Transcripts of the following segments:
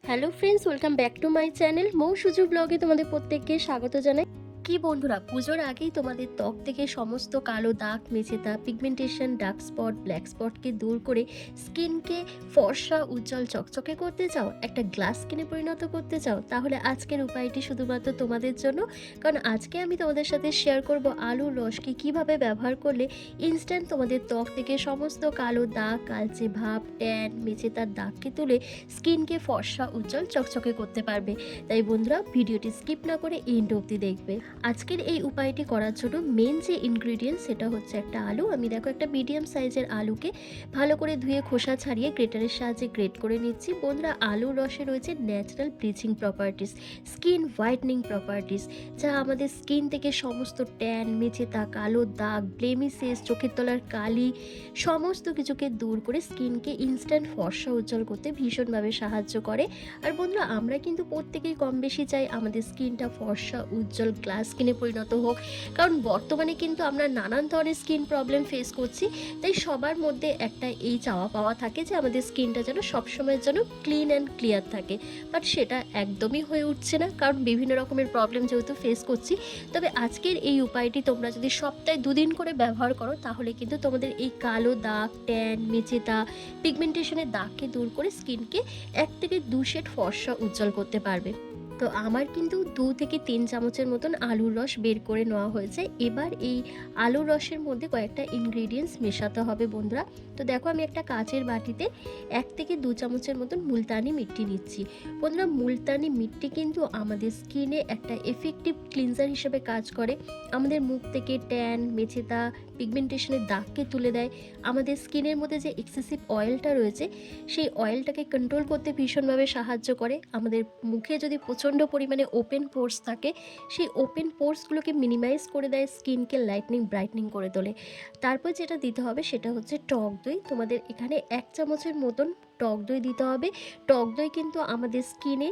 Hello friends, welcome back to my channel Mou Suju ব্লগে তোমাদের প্রত্যেককে স্বাগত জানাই। কি বন্ধুরা, পুজোর আগেই তোমাদের ত্বক থেকে সমস্ত কালো দাগ, মেচে দাগ, পিগমেন্টেশন, ডার্ক স্পট, ব্ল্যাক স্পটকে দূর করে স্কিনকে ফর্সা, উজ্জ্বল, চকচকে করতে চাও, একটা গ্লাস স্কিনে পরিণত করতে চাও, তাহলে আজকের উপায়টি শুধুমাত্র তোমাদের জন্য। কারণ আজকে আমি তোমাদের সাথে শেয়ার করব আলুর রসকে কিভাবে ব্যবহার করলে ইনস্ট্যান্ট তোমাদের ত্বক থেকে সমস্ত কালো দাগ, কালচে ভাব, ট্যান, মেচে তার দাগকে তুলে স্কিনকে ফর্সা, উজ্জ্বল, চকচকে করতে পারবে। তাই বন্ধুরা, ভিডিওটি স্কিপ না করে এন্ড অবধি দেখবে। আজকের এই উপায়টি করার জন্য মেন যে ইনগ্রিডিয়েন্টস সেটা হচ্ছে একটা আলু। আমি দেখো একটা মিডিয়াম সাইজের আলুকে ভালো করে ধুয়ে খোসা ছাড়িয়ে গ্রেটারের সাহায্যে গ্রেট করে নিচ্ছি। বন্ধুরা, আলুর রসে রয়েছে natural bleaching properties, skin whitening properties, যা আমাদের স্কিন থেকে সমস্ত ট্যান, মেচেতা, কালো দাগ, ব্লেমিসেস, চোখের তলার কালি সমস্ত কিছুকে দূর করে স্কিনকে ইনস্ট্যান্ট ফর্সা, উজ্জ্বল করতে ভীষণভাবে সাহায্য করে। আর বন্ধুরা, আমরা কিন্তু প্রত্যেকেই কম বেশি চাই আমাদের স্কিনটা ফর্সা, উজ্জ্বল, গ্লাস স্কিনে পরিণত হোক। কারণ বর্তমানে কিন্তু আমরা নানান ধরনের স্কিন প্রবলেম ফেস করছি। তাই সবার মধ্যে একটা এই চাওয়া পাওয়া থাকে যে আমাদের স্কিনটা যেন সবসময়ের জন্য ক্লিন অ্যান্ড ক্লিয়ার থাকে। বাট সেটা একদমই হয়ে উঠছে না, কারণ বিভিন্ন রকমের প্রবলেম যেহেতু ফেস করছি। তবে আজকের এই উপায়টি তোমরা যদি সপ্তাহে 2 দিন করে ব্যবহার করো, তাহলে কিন্তু তোমাদের এই কালো দাগ, ট্যান, মেচেতা, পিগমেন্টেশনের দাগকে দূর করে স্কিনকে 1 থেকে 2 শেড ফর্সা, উজ্জ্বল করতে পারবে। তো আমার কিন্তু 2 থেকে 3 চামচের মতন আলুর রস বের করে নেওয়া হয়েছে। এবার এই আলুর রসের মধ্যে কয়েকটা ইনগ্রিডিয়েন্টস মেশাতে হবে বন্ধুরা। তো দেখো, আমি একটা কাচের বাটিতে 1 থেকে 2 চামচের মতন মুলতানি মিট্টি নিচ্ছি। বন্ধুরা, মুলতানি মিট্টি কিন্তু আমাদের স্কিনে একটা এফেক্টিভ ক্লিনজার হিসেবে কাজ করে। আমাদের মুখ থেকে ট্যান, মেচেতা, পিগমেন্টেশনের দাগকে তুলে দেয়। আমাদের স্কিনের মধ্যে যে এক্সেসিভ অয়েলটা রয়েছে, সেই অয়েলটাকে কন্ট্রোল করতে ভীষণভাবে সাহায্য করে। আমাদের মুখে যদি প্রচণ্ড পরিমাণে ওপেন পোর্স থাকে, সেই ওপেন পোর্সগুলোকে মিনিমাইজ করে দেয়, স্কিনকে লাইটনিং, ব্রাইটনিং করে তোলে। তারপর যেটা দিতে হবে সেটা হচ্ছে টক দই। তোমাদের এখানে 1 চামচের মতন টক দই দিতে হবে। টক দই কিন্তু আমাদের স্কিনে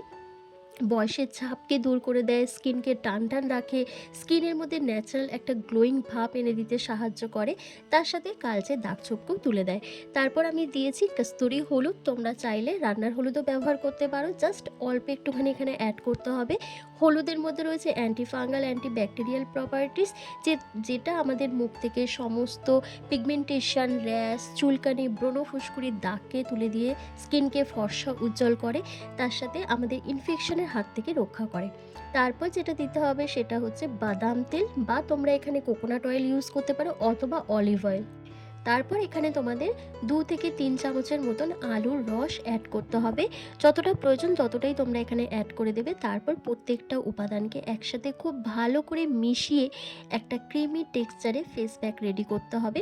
বয়সের ছাপকে দূর করে দেয়, স্কিনকে টান টান রাখে, স্কিনের মধ্যে ন্যাচারাল একটা গ্লোয়িং ভাব এনে দিতে সাহায্য করে। তার সাথে কালচে দাগ ছোপকেও তুলে দেয়। তারপর আমি দিয়েছি কস্তুরি হলুদ। তোমরা চাইলে রান্নার হলুদও ব্যবহার করতে পারো, জাস্ট অল্প একটুখানি এখানে অ্যাড করতে হবে। হলুদের মধ্যে রয়েছে অ্যান্টিফাঙ্গাল, অ্যান্টিব্যাকটেরিয়াল প্রপার্টিস, যেটা আমাদের মুখ থেকে সমস্ত পিগমেন্টেশন, র্যাশ, চুলকানি, ব্রণ, ফুসকুড়ির দাগকে তুলে দিয়ে স্কিনকে ফর্সা, উজ্জ্বল করে। তার সাথে আমাদের ইনফেকশনের হাত থেকে রক্ষা করে। তারপর যেটা দিতে হবে সেটা হচ্ছে বাদাম তেল, বা তোমরা এখানে কোকোনাট অয়েল ইউজ করতে পারো অথবা অলিভ অয়েল। তারপর এখানে তোমাদের 2 থেকে 3 চামচের মতন আলুর রস অ্যাড করতে হবে। যতটা প্রয়োজন ততটাই তোমরা এখানে অ্যাড করে দেবে। তারপর প্রত্যেকটা উপাদানকে একসাথে খুব ভালো করে মিশিয়ে একটা ক্রিমি টেক্সচারে ফেস প্যাক রেডি করতে হবে,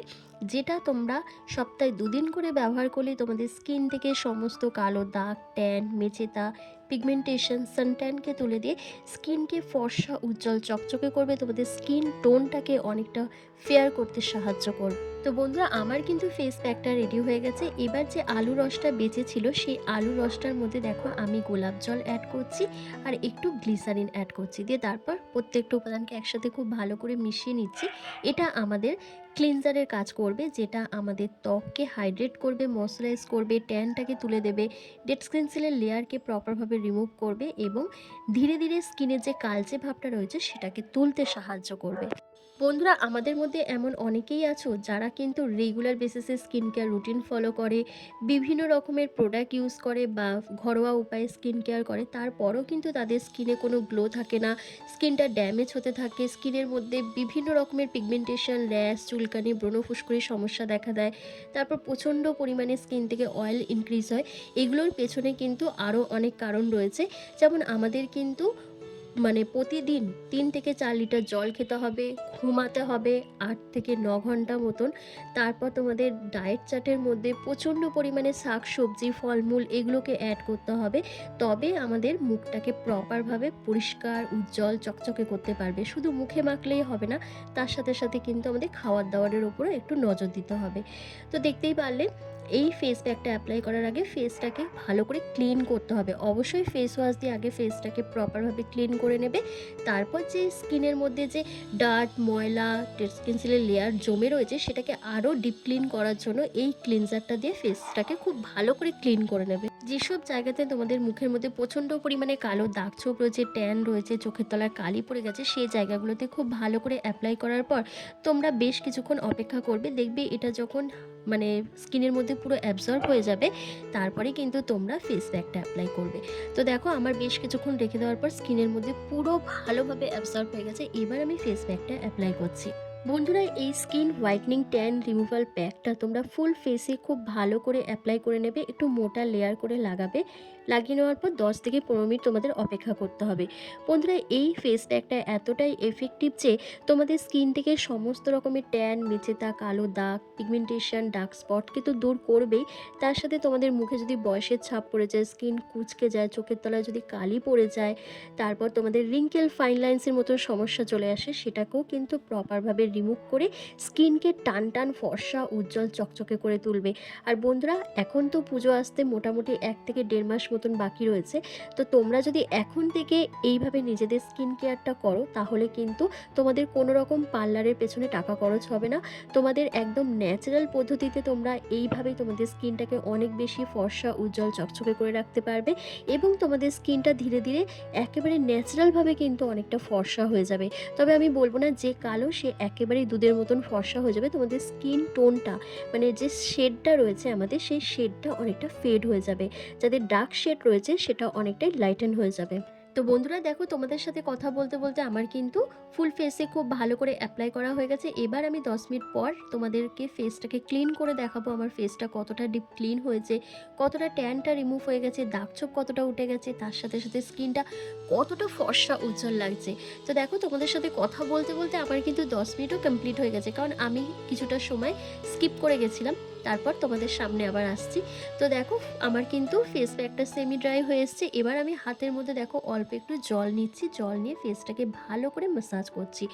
যেটা তোমরা সপ্তাহে 2 দিন করে ব্যবহার করলে তোমাদের স্কিন থেকে সমস্ত কালো দাগ, ট্যান, মেচেতা, পিগমেন্টেশন, সানট্যানকে তুলে দিয়ে স্কিনকে ফর্সা, উজ্জ্বল, চকচকে করবে। তোমাদের স্কিন টোনটাকে অনেকটা ফেয়ার করতে সাহায্য করবে। তো বন্ধুরা, আমার কিন্তু ফেস প্যাকটা রেডি হয়ে গেছে। এবার যে আলু রসটা বেঁচে ছিল, সেই আলু রসটার মধ্যে দেখো আমি গোলাপ জল অ্যাড করছি আর একটু গ্লিসারিন অ্যাড করছি। দিয়ে তারপর প্রত্যেকটা উপাদানকে একসাথে খুব ভালো করে মিশিয়ে নিচ্ছি। এটা আমাদের ক্লিনজারের কাজ করবে, যেটা আমাদের ত্বককে হাইড্রেট করবে, ময়শ্চারাইজ করবে, ট্যানটাকে তুলে দেবে, ডেড স্কিন সেলের লেয়ারকে প্রপারভাবে রিমুভ করবে এবং ধীরে ধীরে স্কিনের যে কালচে ভাবটা রয়েছে সেটাকে তুলতে সাহায্য করবে। বন্ধুরা, আমাদের মধ্যে এমন অনেকেই আছো যারা কিন্তু রেগুলার বেসিসে স্কিন কেয়ার রুটিন ফলো করে, বিভিন্ন রকমের প্রোডাক্ট ইউজ করে বা ঘরোয়া উপায়ে স্কিন কেয়ার করে, তারপরও কিন্তু তাদের স্কিনে কোনো গ্লো থাকে না, স্কিনটা ড্যামেজ হতে থাকে, স্কিনের মধ্যে বিভিন্ন রকমের পিগমেন্টেশন, র্যাশ, চুলকানি, ব্রণ, ফুসকুড়ির সমস্যা দেখা দেয়। তারপর প্রচণ্ড পরিমাণে স্কিন থেকে অয়েল ইনক্রিজ হয়। এগুলোর পেছনে কিন্তু আরও অনেক কারণ রয়েছে। যেমন আমাদের কিন্তু প্রতিদিন 3 থেকে 4 লিটার জল খেতে হবে, ঘুমাতে হবে 8 থেকে 9 ঘন্টা মতন। তারপর তোমাদের ডায়েট চার্টের মধ্যে প্রচণ্ড পরিমাণে শাক সবজি, ফলমূল এগুলোকে অ্যাড করতে হবে। তবে আমাদের মুখটাকে প্রপারভাবে পরিষ্কার, উজ্জ্বল, চকচকে করতে পারবে। শুধু মুখে মাখলেই হবে না, তার সাথে সাথে কিন্তু আমাদের খাওয়ার দাওয়ারের ওপরও একটু নজর দিতে হবে। তো দেখতেই পারলে এই ফেস প্যাকটা অ্যাপ্লাই করার আগে ফেসটাকে ভালো করে ক্লিন করতে হবে। অবশ্যই ফেস ওয়াশ দিয়ে আগে ফেসটাকে প্রপারভাবে ক্লিন করে নেবে। তারপর যে স্কিনের মধ্যে যে ডার্ট, ময়লা, ডেড স্কিন সেলের লেয়ার জমে রয়েছে সেটাকে আরও ডিপ ক্লিন করার জন্য এই ক্লিনজারটা দিয়ে ফেসটাকে খুব ভালো করে ক্লিন করে নেবে। যেসব জায়গাতে তোমাদের মুখের মধ্যে প্রচণ্ড পরিমাণে কালো দাগ ছোপ রয়েছে, ট্যান রয়েছে, চোখের তলায় কালি পড়ে গেছে, সেই জায়গাগুলোতে খুব ভালো করে অ্যাপ্লাই করার পর তোমরা বেশ কিছুক্ষণ অপেক্ষা করবে। দেখবে এটা যখন মানে স্কিনের মধ্যে পুরো অ্যাবজর্ব হয়ে যাবে, তারপরে কিন্তু তোমরা ফেস প্যাকটা অ্যাপ্লাই করবে। তো দেখো আমার বেশ কিছুক্ষণ রেখে দেওয়ার পর স্কিনের মধ্যে পুরো ভালোভাবে অ্যাবজর্ব হয়ে গেছে। এবার আমি ফেস প্যাকটা অ্যাপ্লাই করছি। বন্ধুরা, এই স্কিন হোয়াইটনিং ট্যান রিমুভাল প্যাকটা তোমরা ফুল ফেসে খুব ভালো করে অ্যাপ্লাই করে নেবে। একটু মোটা লেয়ার করে লাগাবে। লাগিয়ে নেওয়ার পর 10 থেকে 15 মিনিট তোমাদের অপেক্ষা করতে হবে। বন্ধুরা, এই ফেস প্যাকটা এতটাই এফেক্টিভ যে তোমাদের স্কিন থেকে সমস্ত রকমের ট্যান, মেচেতা, কালো দাগ, পিগমেন্টেশন, ডার্ক স্পটকে তো দূর করবেই, তার সাথে তোমাদের মুখে যদি বয়সের ছাপ পড়ে যায়, স্কিন কুঁচকে যায়, চোখের তলায় যদি কালি পড়ে যায়, তারপর তোমাদের রিঙ্কেল, ফাইন লাইন্সের মতো সমস্যা চলে আসে, সেটাকেও কিন্তু প্রপারভাবে রিমুভ করে স্কিনকে টান টান, ফর্সা, উজ্জ্বল, চকচকে করে তুলবে। আর বন্ধুরা, এখন তো পুজো আসতে মোটামুটি 1 থেকে 1.5 মাস মতন বাকি রয়েছে। তো তোমরা যদি এখন থেকে এইভাবে নিজেদের স্কিন কেয়ারটা করো, তাহলে কিন্তু তোমাদের কোনো রকম পার্লারের পেছনে টাকা খরচ হবে না। তোমাদের একদম ন্যাচারাল পদ্ধতিতে তোমরা এইভাবেই তোমাদের স্কিনটাকে অনেক বেশি ফর্সা, উজ্জ্বল, চকচকে করে রাখতে পারবে এবং তোমাদের স্কিনটা ধীরে ধীরে একেবারে ন্যাচারালভাবে কিন্তু অনেকটা ফর্সা হয়ে যাবে। তবে আমি বলবো না যে কালো সে একেবারেই দুধের মতন ফর্সা হয়ে যাবে। তোমাদের স্কিন টোনটা মানে যে শেডটা রয়েছে আমাদের, সেই শেডটা অনেকটা ফেড হয়ে যাবে। যাদের ডার্ক শেড রয়েছে সেটা অনেকটাই লাইটেন হয়ে যাবে। তো বন্ধুরা দেখো, তোমাদের সাথে কথা বলতে বলতে আমার কিন্তু ফুল ফেসে খুব ভালো করে অ্যাপ্লাই করা হয়ে গেছে। এবার আমি 10 মিনিট পর তোমাদেরকে ফেসটাকে ক্লিন করে দেখাবো আমার ফেসটা কতটা ডিপ ক্লিন হয়েছে, কতটা ট্যানটা রিমুভ হয়ে গেছে, দাগছোপ কতটা উঠে গেছে, তার সাথে সাথে স্কিনটা কতটা ফর্সা, উজ্জ্বল লাগছে। তো দেখো, তোমাদের সাথে কথা বলতে বলতে আমার কিন্তু 10 মিনিটও কমপ্লিট হয়ে গেছে, কারণ আমি কিছুটা সময় স্কিপ করে গেছিলাম। তারপর তোমাদের সামনে আবার আসছি। তো দেখো, আমার কিন্তু ফেস প্যাকটা সেমি ড্রাই হয়ে এসছে। এবার আমি হাতের মধ্যে দেখো অল্প একটু জল নিচ্ছি, জল নিয়ে ফেসটাকে ভালো করে ম্যাসাজ করছি।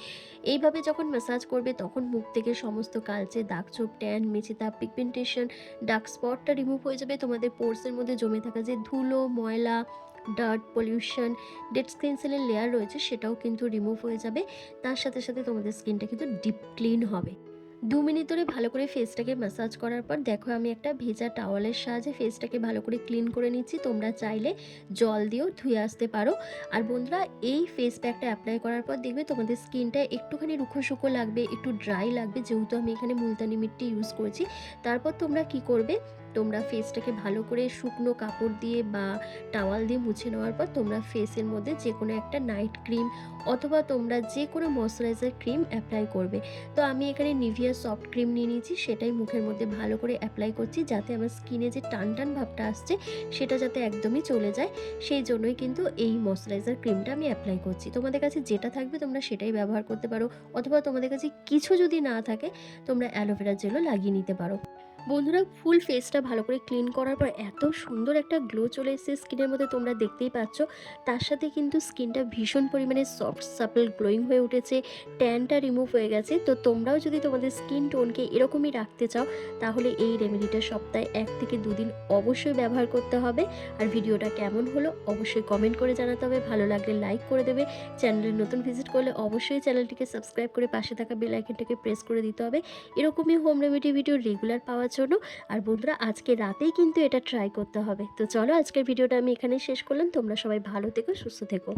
এইভাবে যখন ম্যাসাজ করবে তখন মুখ থেকে সমস্ত কালচে দাগছোপ, ট্যান, মেচেদাগ, পিগমেন্টেশন, ডার্ক স্পটটা রিমুভ হয়ে যাবে। তোমাদের পোর্সের মধ্যে জমে থাকা যে ধুলো, ময়লা, ডার্ট, পলিউশন, ডেড স্কিন সেলের লেয়ার রয়েছে সেটাও কিন্তু রিমুভ হয়ে যাবে। তার সাথে সাথে তোমাদের স্কিনটা কিন্তু ডিপ ক্লিন হবে। 2 মিনিট ধরে ভালো করে ফেসটাকে ম্যাসাজ করার পর দেখো আমি একটা ভেজা টাওয়ালের সাহায্যে ফেসটাকে ভালো করে ক্লিন করে নিচ্ছি। তোমরা চাইলে জল দিয়েও ধুয়ে আসতে পারো। আর বন্ধুরা, এই ফেস প্যাকটা অ্যাপ্লাই করার পর দেখবে তোমাদের স্কিনটা একটুখানি রুখো শুকো লাগবে, একটু ড্রাই লাগবে, যেহেতু আমি এখানে মুলতানি মিট্টি ইউজ করেছি। তারপর তোমরা কি করবে, তোমরা ফেসটাকে ভালো করে শুকনো কাপড় দিয়ে বা টাওয়াল দিয়ে মুছে নেওয়ার পর তোমরা ফেসের মধ্যে যে কোনো একটা নাইট ক্রিম অথবা তোমরা যে কোনো ময়শ্চারাইজার ক্রিম অ্যাপ্লাই করবে। তো আমি এখানে নিভিয়া সফট ক্রিম নিয়ে নিয়েছি, সেটাই মুখের মধ্যে ভালো করে অ্যাপ্লাই করছি, যাতে আমার স্কিনে যে টান টান ভাবটা আসছে সেটা যাতে একদমই চলে যায়। সেই জন্যই কিন্তু এই ময়শ্চারাইজার ক্রিমটা আমি অ্যাপ্লাই করছি। তোমাদের কাছে যেটা থাকবে তোমরা সেটাই ব্যবহার করতে পারো, অথবা তোমাদের কাছে কিছু যদি না থাকে তোমরা অ্যালোভেরা জেলও লাগিয়ে নিতে পারো। বন্ধুরা, ফুল ফেসটা ভালো করে ক্লিন করার পর এত সুন্দর একটা গ্লো চলে এসেছে স্কিনের মধ্যে, তোমরা দেখতেই পাচ্ছ। তার সাথে কিন্তু স্কিনটা ভীষণ পরিমাণে সফট, সাপল, গ্লোয়িং হয়ে উঠেছে, ট্যানটা রিমুভ হয়ে গেছে। তো তোমরাও যদি তোমাদের স্কিন টোনকে এরকমই রাখতে চাও, তাহলে এই রেমেডিটা সপ্তাহে 1 থেকে 2 দিন অবশ্যই ব্যবহার করতে হবে। আর ভিডিওটা কেমন হলো অবশ্যই কমেন্ট করে জানাতে হবে, ভালো লাগলে লাইক করে দেবে। চ্যানেলে নতুন ভিজিট করলে অবশ্যই চ্যানেলটিকে সাবস্ক্রাইব করে পাশে থাকা বেল আইকনটাকে প্রেস করে দিতে হবে এরকমই হোম রেমেডি ভিডিও রেগুলার পাওয়ার জন্য। আর বন্ধুরা, আজকে রাতেই কিন্তু এটা ট্রাই করতে হবে। তো চলো, আজকের ভিডিওটা আমি এখানেই শেষ করলাম। তোমরা সবাই ভালো থেকো, সুস্থ থেকো।